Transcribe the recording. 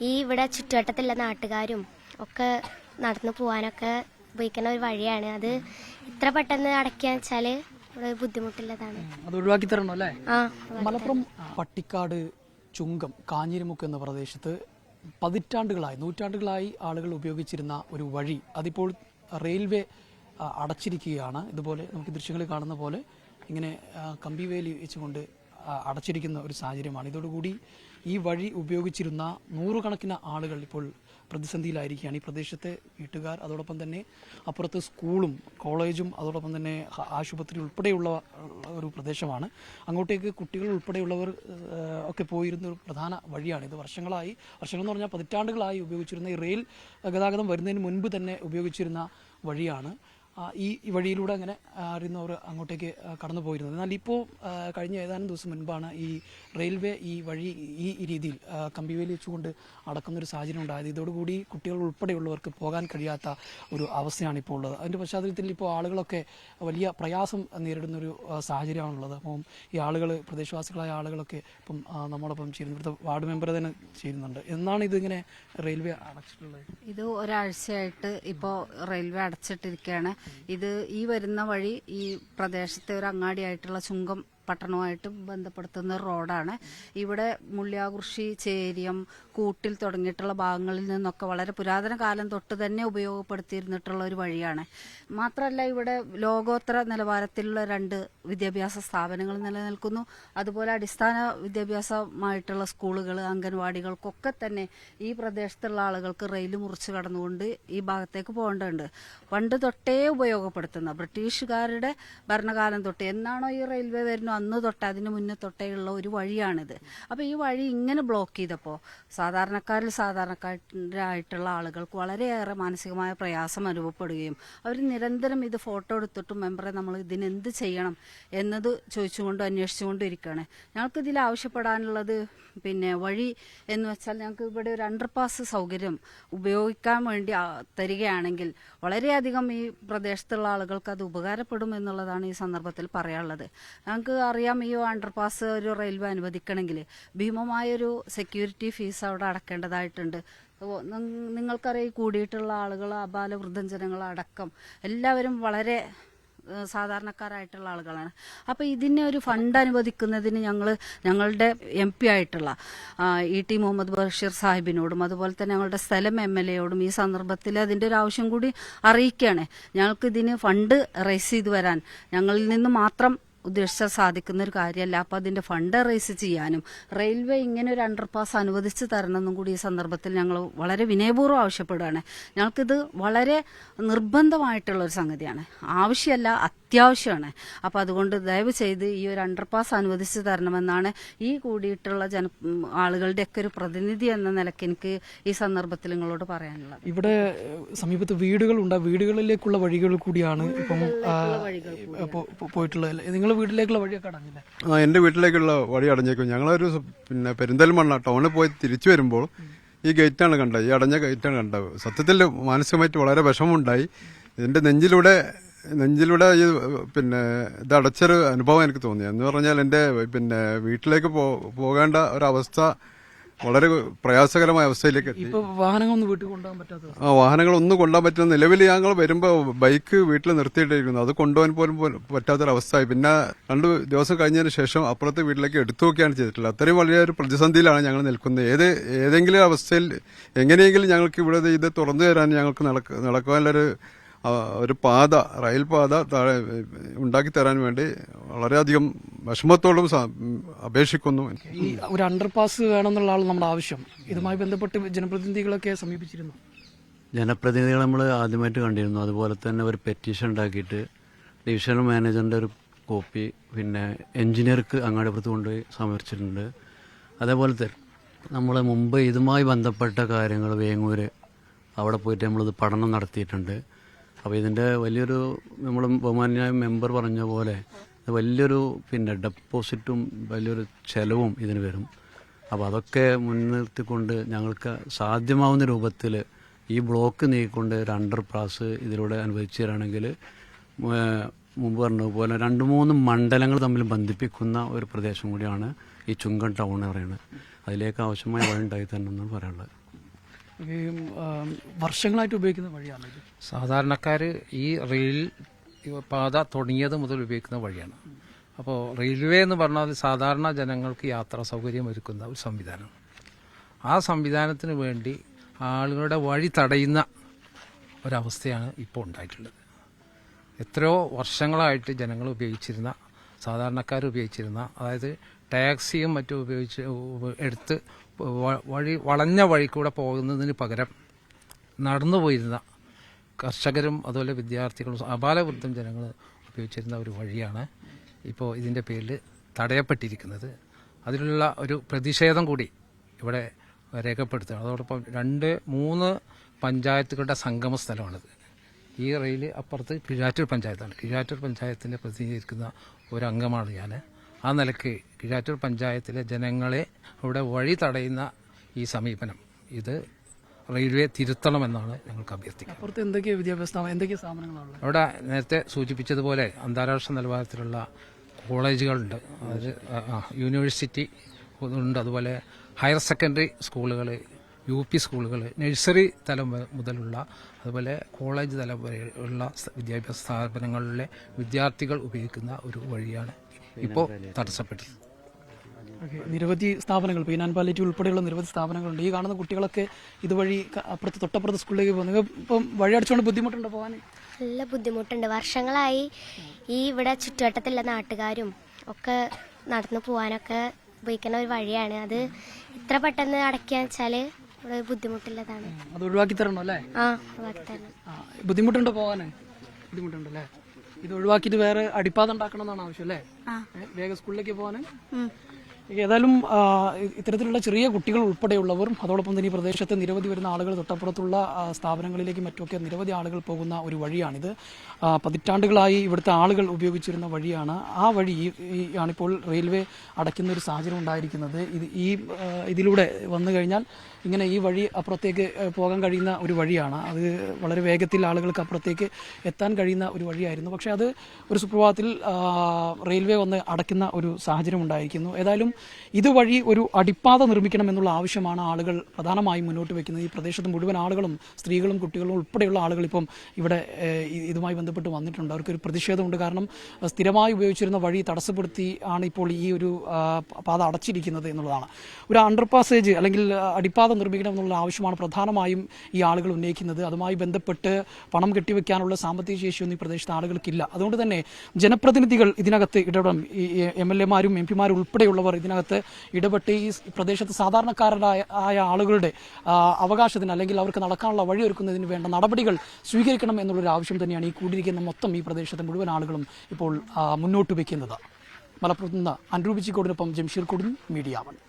ഈ ഇവിടെ ചുറ്റുവട്ടത്തുള്ള നാട്ടുകാരും ഒക്കെ നടന്നു പോകാനൊക്കെ ഉപയോഗിക്കുന്ന ഒരു വഴിയാണ്. അത് ഇത്ര പെട്ടെന്ന് അടയ്ക്കാന്ന് വെച്ചാല് ബുദ്ധിമുട്ടുള്ളതാണ്. അത് ഒഴിവാക്കി തരണം അല്ലേ? മലപ്പുറം പട്ടിക്കാട് ചുങ്കം കാഞ്ഞിരമുക്ക് എന്ന പ്രദേശത്ത് നൂറ്റാണ്ടുകളായി ആളുകൾ ഉപയോഗിച്ചിരുന്ന ഒരു വഴി അതിപ്പോൾ റെയിൽവേ അടച്ചിരിക്കുകയാണ്. ഇതുപോലെ നമുക്ക് ദൃശ്യങ്ങളിൽ കാണുന്ന പോലെ ഇങ്ങനെ കമ്പിവേലി വെച്ചുകൊണ്ട് അടച്ചിരിക്കുന്ന ഒരു സാഹചര്യമാണ്. ഇതോടുകൂടി ഈ വഴി ഉപയോഗിച്ചിരുന്ന നൂറുകണക്കിന് ആളുകൾ ഇപ്പോൾ പ്രതിസന്ധിയിലായിരിക്കുകയാണ്. ഈ പ്രദേശത്തെ വീട്ടുകാർ, അതോടൊപ്പം തന്നെ അപ്പുറത്ത് സ്കൂളും കോളേജും അതോടൊപ്പം തന്നെ ആശുപത്രി ഉൾപ്പെടെയുള്ള ഒരു പ്രദേശമാണ്. അങ്ങോട്ടേക്ക് കുട്ടികൾ ഉൾപ്പെടെയുള്ളവർ ഒക്കെ പോയിരുന്ന ഒരു പ്രധാന വഴിയാണ് ഇത്. വർഷങ്ങളെന്ന് പറഞ്ഞാൽ പതിറ്റാണ്ടുകളായി ഉപയോഗിച്ചിരുന്ന ഈ റെയിൽ ഗതാഗതം വരുന്നതിന് മുൻപ് തന്നെ ഉപയോഗിച്ചിരുന്ന വഴിയാണ്. ഈ വഴിയിലൂടെ അങ്ങനെ അറിയുന്നവർ അങ്ങോട്ടേക്ക് കടന്നു പോയിരുന്നത്. എന്നാൽ ഇപ്പോൾ കഴിഞ്ഞ ഏതാനും ദിവസം മുൻപാണ് ഈ റെയിൽവേ ഈ വഴി ഈ രീതിയിൽ കമ്പിവേലി വെച്ചുകൊണ്ട് അടക്കുന്നൊരു സാഹചര്യം ഉണ്ടായത്. ഇതോടുകൂടി കുട്ടികൾ ഉൾപ്പെടെയുള്ളവർക്ക് പോകാൻ കഴിയാത്ത ഒരു അവസ്ഥയാണ് ഇപ്പോൾ ഉള്ളത്. അതിൻ്റെ പശ്ചാത്തലത്തിൽ ഇപ്പോൾ ആളുകളൊക്കെ വലിയ പ്രയാസം നേരിടുന്നൊരു സാഹചര്യമാണുള്ളത്. അപ്പം ഈ ആളുകൾ, പ്രദേശവാസികളായ ആളുകളൊക്കെ ഇപ്പം നമ്മളൊപ്പം ചേരുന്നു. ഇവിടുത്തെ വാർഡ് മെമ്പർ തന്നെ ചേരുന്നുണ്ട്. എന്നാണ് ഇതിങ്ങനെ റെയിൽവേ അടച്ചിട്ടുള്ളത്? ഇത് ഒരാഴ്ചയായിട്ട് ഇപ്പോൾ റെയിൽവേ അടച്ചിട്ടിരിക്കുകയാണ്. ഇത് ഈ വരുന്ന വഴി ഈ പ്രദേശത്തെ ഒരു അങ്ങാടിയായിട്ടുള്ള ചുങ്കം പട്ടണവുമായിട്ട് ബന്ധപ്പെടുത്തുന്ന റോഡാണ്. ഇവിടെ മുള്ളിയാകുറിശി, ചേരിയം, കൂട്ടിൽ തുടങ്ങിയിട്ടുള്ള ഭാഗങ്ങളിൽ നിന്നൊക്കെ വളരെ പുരാതന കാലം തൊട്ട് തന്നെ ഉപയോഗപ്പെടുത്തിയിരുന്നിട്ടുള്ള ഒരു വഴിയാണ്. മാത്രമല്ല ഇവിടെ ലോകോത്തര നിലവാരത്തിലുള്ള 2 വിദ്യാഭ്യാസ സ്ഥാപനങ്ങൾ നിലനിൽക്കുന്നു. അതുപോലെ അടിസ്ഥാന വിദ്യാഭ്യാസമായിട്ടുള്ള സ്കൂളുകൾ, അംഗൻവാടികൾക്കൊക്കെ തന്നെ ഈ പ്രദേശത്തുള്ള ആളുകൾക്ക് റെയിൽ മുറിച്ച് കടന്നുകൊണ്ട് ഈ ഭാഗത്തേക്ക് പോകേണ്ടതുണ്ട്. പണ്ട് തൊട്ടേ ഉപയോഗപ്പെടുത്തുന്ന ബ്രിട്ടീഷുകാരുടെ ഭരണകാലം തൊട്ട് എന്നാണോ ഈ റെയിൽവേ വരുന്നത് അന്ന് തൊട്ട് അതിന് മുന്നേ തൊട്ടേയുള്ള ഒരു വഴിയാണിത്. അപ്പോൾ ഈ വഴി ഇങ്ങനെ ബ്ലോക്ക് ചെയ്തപ്പോൾ സാധാരണക്കാരായിട്ടുള്ള ആളുകൾക്ക് വളരെയേറെ മാനസികമായ പ്രയാസം അനുഭവപ്പെടുകയും അവർ നിരന്തരം ഇത് ഫോട്ടോ എടുത്തിട്ടും മെമ്പറെ നമ്മൾ ഇതിനെന്ത് ചെയ്യണം എന്നത് ചോദിച്ചുകൊണ്ടും അന്വേഷിച്ചുകൊണ്ടും ഇരിക്കുകയാണ്. ഞങ്ങൾക്കിതിൽ ആവശ്യപ്പെടാനുള്ളത് വഴി എന്ന് വെച്ചാൽ ഞങ്ങൾക്ക് ഇവിടെ ഒരു അണ്ടർപാസ് സൗകര്യം ഉപയോഗിക്കാൻ വേണ്ടി തരികയാണെങ്കിൽ വളരെയധികം ഈ പ്രദേശത്തുള്ള ആളുകൾക്ക് അത് ഉപകാരപ്പെടും എന്നുള്ളതാണ് ഈ സന്ദർഭത്തിൽ പറയാനുള്ളത്. ഞങ്ങൾക്ക് അറിയാം, ഈ അണ്ടർപാസ് ഒരു റെയിൽവേ അനുവദിക്കണമെങ്കിൽ ഭീമമായൊരു സെക്യൂരിറ്റി ഫീസ് അവിടെ അടക്കേണ്ടതായിട്ടുണ്ട്. നിങ്ങൾക്കറിയാം, കൂടിയിട്ടുള്ള ആളുകൾ, അബാല വൃദ്ധജനങ്ങളടക്കം എല്ലാവരും വളരെ സാധാരണക്കാരായിട്ടുള്ള ആളുകളാണ്. അപ്പോൾ ഇതിനെ ഒരു ഫണ്ട് അനുവദിക്കുന്നതിന് ഞങ്ങളുടെ MP ആയിട്ടുള്ള ET മുഹമ്മദ് ബഷീർ സാഹിബിനോടും അതുപോലെ തന്നെ ഞങ്ങളുടെ സ്ഥലം MLA യോടും ഈ സന്ദർഭത്തിൽ അതിൻ്റെ ഒരു ആവശ്യം കൂടി അറിയിക്കുകയാണ്. ഞങ്ങൾക്ക് ഇതിന് ഫണ്ട് റേസ് ചെയ്ത് വരാൻ ഞങ്ങളിൽ നിന്ന് മാത്രം ഉദ്ദേശിച്ചാൽ സാധിക്കുന്ന ഒരു കാര്യമല്ല. അപ്പോൾ അതിൻ്റെ ഫണ്ട് റേസ് ചെയ്യാനും റെയിൽവേ ഇങ്ങനെ ഒരു അണ്ടർപാസ് അനുവദിച്ച് തരണമെന്നും കൂടി ഈ സന്ദർഭത്തിൽ ഞങ്ങൾ വളരെ വിനയപൂർവ്വം ആവശ്യപ്പെടുകയാണ്. ഞങ്ങൾക്കിത് വളരെ നിർബന്ധമായിട്ടുള്ള ഒരു സംഗതിയാണ്, ആവശ്യമല്ല അത്യാവശ്യമാണ്. അപ്പോൾ അതുകൊണ്ട് ദയവ് ചെയ്ത് ഈ ഒരു അണ്ടർപാസ് അനുവദിച്ച് തരണമെന്നാണ് ഈ കൂടിയിട്ടുള്ള ആളുകളുടെയൊക്കെ ഒരു പ്രതിനിധി എന്ന നിലയ്ക്ക് എനിക്ക് ഈ സന്ദർഭത്തിൽ നിങ്ങളോട് പറയാനുള്ളത്. ഇവിടെ സമീപത്ത് വീടുകളുണ്ട്, വീടുകളിലേക്കുള്ള വഴികൾ കൂടിയാണ് ഇപ്പം പോയിട്ടുള്ളത്. നിങ്ങൾ വീട്ടിലേക്കുള്ള വഴിയൊക്കെ അടഞ്ഞില്ലേ? എന്റെ വീട്ടിലേക്കുള്ള വഴി അടഞ്ഞേക്കും. ഞങ്ങളൊരു പെരിന്തൽമണ്ണ ടൗണിൽ പോയി തിരിച്ചു വരുമ്പോൾ ഈ ഗേറ്റാണ് കണ്ടത്, ഈ അടഞ്ഞ ഗേറ്റാണ് കണ്ടത്. സത്യത്തിൽ മാനസികമായിട്ട് വളരെ വിഷമമുണ്ടായി. ഇതിന്റെ നെഞ്ചിലൂടെ ഈ ഇത് അടച്ചൊരു അനുഭവം എനിക്ക് തോന്നി. എന്ന് പറഞ്ഞാൽ എന്റെ വീട്ടിലേക്ക് പോകേണ്ട ഒരവസ്ഥ വളരെ പ്രയാസകരമായ അവസ്ഥയിലേക്ക് എത്തി. വാഹനങ്ങളൊന്നും വീട്ടിൽ കൊണ്ടുപോകാൻ പറ്റാത്ത, വാഹനങ്ങളൊന്നും കൊണ്ടുപോകാൻ പറ്റുന്ന നിലവിൽ ഞങ്ങൾ വരുമ്പോൾ ബൈക്ക് വീട്ടിൽ നിർത്തിയിട്ടിരിക്കുന്നു. അത് കൊണ്ടുപോകാൻ പോലും പറ്റാത്തൊരവസ്ഥയായി. പിന്നെ 2 ദിവസം കഴിഞ്ഞതിന് ശേഷം അപ്പുറത്തെ വീട്ടിലേക്ക് എടുത്തു നോക്കുകയാണ് ചെയ്തിട്ടുള്ളത്. അത്രയും വലിയൊരു പ്രതിസന്ധിയിലാണ് ഞങ്ങൾ നിൽക്കുന്നത്. ഏതെങ്കിലും അവസ്ഥയിൽ എങ്ങനെയെങ്കിലും ഞങ്ങൾക്ക് ഇവിടെ ഇത് തുറന്നു തരാൻ ഞങ്ങൾക്ക് നടക്കാനുള്ളൊരു പാത, റെയിൽ പാത ഉണ്ടാക്കി തരാൻ വേണ്ടി വളരെയധികം വിഷമത്തോടും അപേക്ഷിക്കുന്നു. ഈ ഒരു അണ്ടർപാസ് വേണമെന്നുള്ള നമ്മുടെ ആവശ്യം, ഇതുമായി ബന്ധപ്പെട്ട് ജനപ്രതിനിധികളൊക്കെ സമീപിച്ചിരുന്നു. ജനപ്രതിനിധികൾ നമ്മൾ ആദ്യമായിട്ട് കണ്ടിരുന്നു. അതുപോലെ തന്നെ ഒരു പെറ്റീഷൻ ഉണ്ടാക്കിയിട്ട് ഡിവിഷണൽ മാനേജറിൻ്റെ ഒരു കോപ്പി എഞ്ചിനീയർക്ക് അങ്ങാടിപ്പുറത്ത് കൊണ്ടുപോയി സമർപ്പിച്ചിട്ടുണ്ട്. അതേപോലത്തെ നമ്മൾ മുമ്പ് ഇതുമായി ബന്ധപ്പെട്ട കാര്യങ്ങൾ വേങ്ങൂര് അവിടെ പോയിട്ട് നമ്മളിത് പഠനം നടത്തിയിട്ടുണ്ട്. അപ്പോൾ ഇതിൻ്റെ വലിയൊരു നമ്മൾ ബഹുമാന്യനായ മെമ്പർ പറഞ്ഞ പോലെ വലിയൊരു ഡെപ്പോസിറ്റും വലിയൊരു ചെലവും ഇതിന് വരും. അപ്പോൾ അതൊക്കെ മുൻനിർത്തിക്കൊണ്ട് ഞങ്ങൾക്ക് സാധ്യമാവുന്ന രൂപത്തിൽ ഈ ബ്ലോക്ക് നീക്കിക്കൊണ്ട് ഒരു അണ്ടർപാസ് ഇതിലൂടെ അനുവദിച്ചു തരാണെങ്കിൽ മുമ്പ് പറഞ്ഞതുപോലെ 2-3 മണ്ഡലങ്ങൾ തമ്മിൽ ബന്ധിപ്പിക്കുന്ന ഒരു പ്രദേശം കൂടിയാണ് ഈ ചുങ്കം ടൗൺ എന്ന് പറയുന്നത്. അതിലേക്ക് ആവശ്യമായ വഴി ഉണ്ടായി തന്നെ എന്നാണ് പറയാനുള്ളത്. ഈ, വർഷങ്ങളായിട്ട് ഉപയോഗിക്കുന്ന വഴിയാണ് ഇത്. സാധാരണക്കാർ ഈ റെയിൽ പാത തുടങ്ങിയത് മുതൽ ഉപയോഗിക്കുന്ന വഴിയാണ്. അപ്പോൾ റെയിൽവേ എന്ന് പറഞ്ഞാൽ സാധാരണ ജനങ്ങൾക്ക് യാത്രാ സൗകര്യം ഒരുക്കുന്ന ഒരു സംവിധാനം. ആ സംവിധാനത്തിന് വേണ്ടി ആളുകളുടെ വഴി തടയുന്ന ഒരവസ്ഥയാണ് ഇപ്പോൾ ഉണ്ടായിട്ടുള്ളത്. എത്രയോ വർഷങ്ങളായിട്ട് ജനങ്ങൾ ഉപയോഗിച്ചിരുന്ന, സാധാരണക്കാർ ഉപയോഗിച്ചിരുന്ന, അതായത് ടാക്സിയും മറ്റും ഉപയോഗിച്ച് എടുത്ത് വളഞ്ഞ വഴി കൂടെ പോകുന്നതിന് പകരം നടന്നു പോയിരുന്ന കർഷകരും അതുപോലെ വിദ്യാർത്ഥികളും അപാലവൃദ്ധം ജനങ്ങൾ ഉപയോഗിച്ചിരുന്ന ഒരു വഴിയാണ് ഇപ്പോൾ ഇതിൻ്റെ പേരിൽ തടയപ്പെട്ടിരിക്കുന്നത്. അതിലുള്ള ഒരു പ്രതിഷേധം കൂടി ഇവിടെ രേഖപ്പെടുത്തുകയാണ്. അതോടൊപ്പം 2-3 പഞ്ചായത്തുകളുടെ സംഗമ സ്ഥലമാണിത്. ഈ റെയിൽ അപ്പുറത്ത് കീഴാറ്റൂർ പഞ്ചായത്താണ്. കീഴാറ്റൂർ പഞ്ചായത്തിനെ പ്രതിനിധീകരിക്കുന്ന ഒരു അംഗമാണ് ഞാൻ. ആ നിലയ്ക്ക് കീഴാറ്റൂർ പഞ്ചായത്തിലെ ജനങ്ങളെ ഇവിടെ വഴി തടയുന്ന ഈ സമീപനം ഇത് റെയിൽവേ തിരുത്തണമെന്നാണ് ഞങ്ങൾക്ക് അഭ്യർത്ഥിക്കുന്നത്. അപ്പുറത്ത് എന്തൊക്കെയാണ് വിദ്യാഭ്യാസ എന്തൊക്കെ സ്ഥാപനങ്ങളാണ്? അവിടെ നേരത്തെ സൂചിപ്പിച്ചതുപോലെ അന്താരാഷ്ട്ര നിലവാരത്തിലുള്ള കോളേജുകളുണ്ട്, അതായത് യൂണിവേഴ്സിറ്റി ഉണ്ട്, അതുപോലെ ഹയർ സെക്കൻഡറി സ്കൂളുകൾ, UP സ്കൂളുകൾ, നഴ്സറി തലം മുതലുള്ള അതുപോലെ കോളേജ് തലം വരെയുള്ള വിദ്യാഭ്യാസ സ്ഥാപനങ്ങളിലെ വിദ്യാർത്ഥികൾ ഉപയോഗിക്കുന്ന ഒരു വഴിയാണ് ഇപ്പോൾ തടസ്സപ്പെട്ടത്. നിരവധി സ്ഥാപനങ്ങൾ, പീനാൻ പാലിറ്റി ഉൾപ്പെടെയുള്ള നിരവധി സ്ഥാപനങ്ങളുണ്ട്. ഈ കാണുന്ന കുട്ടികളൊക്കെ ഇതുവഴി തൊട്ടപ്പുറത്ത് സ്കൂളിലേക്ക് പോകുന്നത്. ഇപ്പം വഴി അടിച്ചുകൊണ്ട് ബുദ്ധിമുട്ടുണ്ടോ പോകാൻ? നല്ല ബുദ്ധിമുട്ടുണ്ട്. വർഷങ്ങളായി ഈ ഇവിടെ ചുറ്റുവട്ടത്തുള്ള നാട്ടുകാരും ഒക്കെ നടന്നു പോകാനൊക്കെ ഉപയോഗിക്കുന്ന ഒരു വഴിയാണ്. അത് ഇത്ര പെട്ടെന്ന് അടയ്ക്കാന്ന് വെച്ചാല് ഇവിടെ ബുദ്ധിമുട്ടുള്ളതാണ്. അത് ഒഴിവാക്കി തരണോ അല്ലേ? ഒഴിവാക്കി തരണം. ബുദ്ധിമുട്ടുണ്ടോ പോകാൻ? ബുദ്ധിമുട്ടുണ്ടല്ലേ? ഇത് ഒഴിവാക്കിയിട്ട് വേറെ അടിപ്പാത ഉണ്ടാക്കണം എന്നാണ് ആവശ്യം അല്ലേ? വേഗം സ്കൂളിലേക്ക് പോകാൻ. ഏതായാലും ഇത്തരത്തിലുള്ള ചെറിയ കുട്ടികൾ ഉൾപ്പെടെയുള്ളവർ, അതോടൊപ്പം തന്നെ ഈ പ്രദേശത്ത് നിരവധി വരുന്ന ആളുകൾ, തൊട്ടപ്പുറത്തുള്ള സ്ഥാപനങ്ങളിലേക്ക് മറ്റുമൊക്കെ നിരവധി ആളുകൾ പോകുന്ന ഒരു വഴിയാണിത്. പതിറ്റാണ്ടുകളായി ഇവിടുത്തെ ആളുകൾ ഉപയോഗിച്ചിരുന്ന വഴിയാണ്. ആ വഴി ആണിപ്പോൾ റെയിൽവേ അടയ്ക്കുന്ന ഒരു സാഹചര്യം ഉണ്ടായിരിക്കുന്നത്. ഇതിലൂടെ വന്നു കഴിഞ്ഞാൽ ഇങ്ങനെ ഈ വഴി അപ്പുറത്തേക്ക് പോകാൻ കഴിയുന്ന ഒരു വഴിയാണ്. അത് വളരെ വേഗത്തിൽ ആളുകൾക്ക് അപ്പുറത്തേക്ക് എത്താൻ കഴിയുന്ന ഒരു വഴിയായിരുന്നു. പക്ഷേ അത് ഒരു സുപ്രഭാതത്തിൽ റെയിൽവേ വന്ന് അടയ്ക്കുന്ന ഒരു സാഹചര്യം ഉണ്ടായിരിക്കുന്നു. ഏതായാലും ഇതുവഴി ഒരു അടിപ്പാത നിർമ്മിക്കണം എന്നുള്ള ആവശ്യമാണ് ആളുകൾ പ്രധാനമായും മുന്നോട്ട് വയ്ക്കുന്നത്. ഈ പ്രദേശത്ത് മുഴുവൻ ആളുകളും, സ്ത്രീകളും കുട്ടികളും ഉൾപ്പെടെയുള്ള ആളുകൾ ഇപ്പം ഇവിടെ ഇതുമായി ബന്ധപ്പെട്ട് വന്നിട്ടുണ്ട്. അവർക്കൊരു പ്രതിഷേധമുണ്ട്. കാരണം സ്ഥിരമായി ഉപയോഗിച്ചിരുന്ന വഴി തടസ്സപ്പെടുത്തി ആണ് ഇപ്പോൾ ഈ ഒരു പാത അടച്ചിരിക്കുന്നത് എന്നുള്ളതാണ്. ഒരു അണ്ടർപാസേജ് അല്ലെങ്കിൽ അടിപ്പാത നിർമ്മിക്കണം എന്നുള്ള ആവശ്യമാണ് പ്രധാനമായും ഈ ആളുകൾ ഉന്നയിക്കുന്നത്. അതുമായി ബന്ധപ്പെട്ട് പണം കെട്ടിവെക്കാനുള്ള സാമ്പത്തിക ശേഷിയൊന്നും ഈ പ്രദേശത്തെ ആളുകൾക്കില്ല. അതുകൊണ്ട് തന്നെ ജനപ്രതിനിധികൾ ഇതിനകത്ത് ഇടപെടണം. ഈ MLA-മാരും MP-മാരും ഉൾപ്പെടെയുള്ളവർ ഇതിനകത്ത് ഇടപെട്ട് ഈ പ്രദേശത്ത് സാധാരണക്കാരായ ആളുകളുടെ അവകാശത്തിന് അല്ലെങ്കിൽ അവർക്ക് നടക്കാനുള്ള വഴിയൊരുക്കുന്നതിന് വേണ്ട നടപടികൾ സ്വീകരിക്കണം എന്നുള്ളൊരു ആവശ്യം തന്നെയാണ് ഈ കൂടിയിരിക്കുന്ന മൊത്തം ഈ പ്രദേശത്തെ മുഴുവൻ ആളുകളും ഇപ്പോൾ മുന്നോട്ട് വയ്ക്കുന്നത്. മലപ്പുറത്ത് നിന്ന് അൻറൂപിച്ചിക്കോടിനൊപ്പം ജംഷീർ കൊടുൻ, മീഡിയ 1.